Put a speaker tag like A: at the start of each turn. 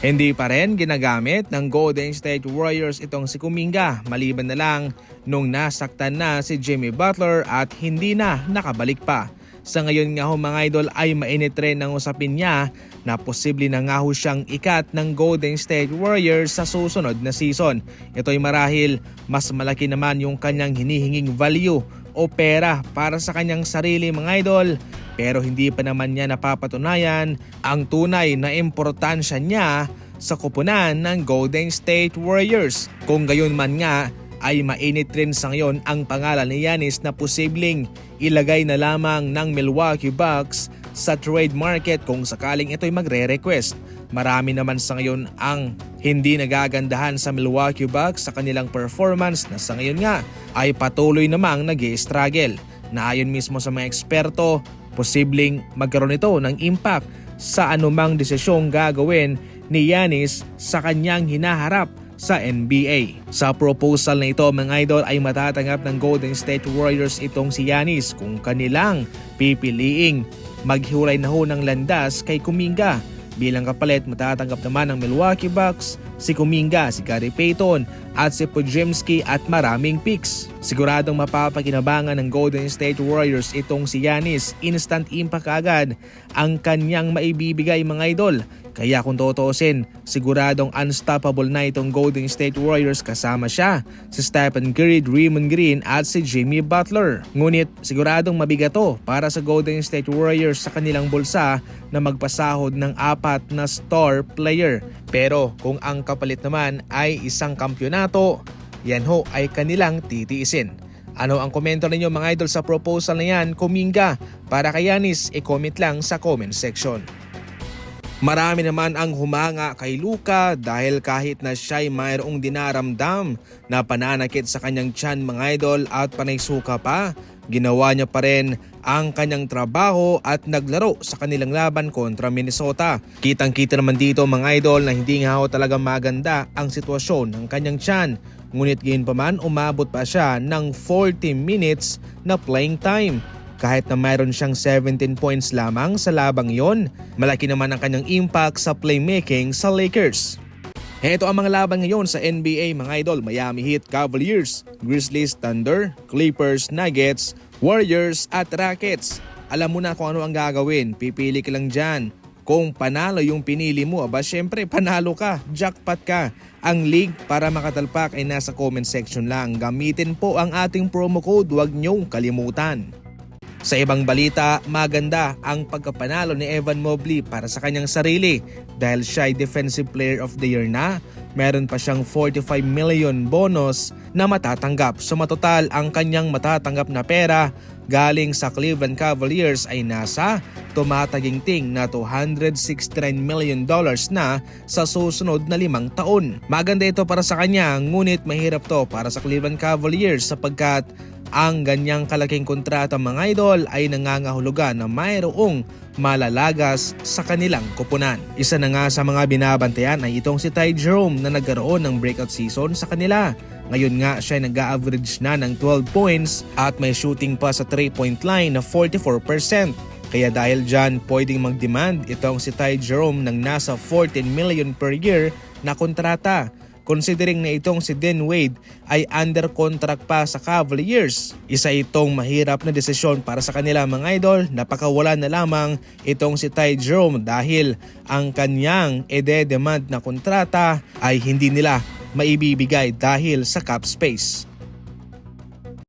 A: Hindi pa rin ginagamit ng Golden State Warriors itong si Kuminga maliban na lang nung nasaktan na si Jimmy Butler at hindi na nakabalik pa. Sa ngayon nga ho mga idol ay mainit rin ang usapin niya na posible na nga ho siyang ikat ng Golden State Warriors sa susunod na season. Ito'y marahil mas malaki naman yung kanyang hinihinging value o pera para sa kanyang sarili mga idol. Pero hindi pa naman niya napapatunayan ang tunay na importansya niya sa koponan ng Golden State Warriors. Kung gayon man nga ay mainit rin sa ngayon ang pangalan ni Giannis na posibleng ilagay na lamang ng Milwaukee Bucks sa trade market kung sakaling ito'y magre-request. Marami naman sa ngayon ang hindi nagagandahan sa Milwaukee Bucks sa kanilang performance na sa ngayon nga ay patuloy namang nag-i-struggle. Na ayon mismo sa mga eksperto, posibleng magkaroon ito ng impact sa anumang desisyong gagawin ni Giannis sa kanyang hinaharap sa NBA. Sa proposal na ito mga idol ay matatanggap ng Golden State Warriors itong si Giannis kung kanilang pipiliing maghiwalay na ho ng landas kay Kuminga. Bilang kapalit matatanggap naman ng Milwaukee Bucks si Kuminga, si Gary Payton at si Podziemski at maraming picks. Siguradong mapapakinabangan ng Golden State Warriors itong si Giannis. Instant impact agad ang kanyang maibibigay mga idol. Kaya kung tutuusin, siguradong unstoppable na itong Golden State Warriors kasama siya si Stephen Curry, Draymond Green at si Jimmy Butler. Ngunit siguradong mabigat to para sa Golden State Warriors sa kanilang bulsa na magpasahod ng 4 na star player. Pero kung ang kapalit naman ay isang kampyonato, yan ho ay kanilang titiisin. Ano ang komento ninyo mga idol sa proposal na yan, Kuminga? Para kay Giannis, i-comment lang sa comment section. Marami naman ang humanga kay Luka dahil kahit na siya'y mayroong dinaramdam na pananakit sa kanyang tiyan mga idol at panay suka pa, ginawa niya pa rin ang kanyang trabaho at naglaro sa kanilang laban kontra Minnesota. Kitang-kita naman dito mga idol na hindi nga ho talaga maganda ang sitwasyon ng kanyang tiyan. Ngunit gayon pa man umabot pa siya ng 40 minutes na playing time. Kahit na mayroon siyang 17 points lamang sa labang yon, malaki naman ang kanyang impact sa playmaking sa Lakers. Ito ang mga laban ngayon sa NBA mga idol: Miami Heat, Cavaliers, Grizzlies, Thunder, Clippers, Nuggets, Warriors at Rockets. Alam mo na kung ano ang gagawin, pipili ka lang dyan. Kung panalo yung pinili mo, aba syempre panalo ka, jackpot ka. Ang link para makatalpak ay nasa comment section lang. Gamitin po ang ating promo code, huwag niyong kalimutan. Sa ibang balita, maganda ang pagkapanalo ni Evan Mobley para sa kanyang sarili dahil siya ay Defensive Player of the Year na. Meron pa siyang 45 million bonus na matatanggap. So matotal ang kanyang matatanggap na pera galing sa Cleveland Cavaliers ay nasa tumataginting na $269 million na sa susunod na 5 taon. Maganda ito para sa kanya, ngunit mahirap to para sa Cleveland Cavaliers sapagkat ang ganyang kalaking kontrata mga idol ay nangangahulugan na mayroong malalagas sa kanilang koponan. Isa na nga sa mga binabantayan ay itong si Ty Jerome na nagkaroon ng breakout season sa kanila. Ngayon nga siya nag-average na ng 12 points at may shooting pa sa 3-point line na 44%. Kaya dahil dyan pwedeng mag-demand itong si Ty Jerome ng nasa 14 million per year na kontrata. Considering na itong si Dean Wade ay under contract pa sa Cavaliers. Isa itong mahirap na desisyon para sa kanila mga idol. Napakawala na lamang itong si Ty Jerome dahil ang kanyang ide-demand na kontrata ay hindi nila maibibigay dahil sa cap space.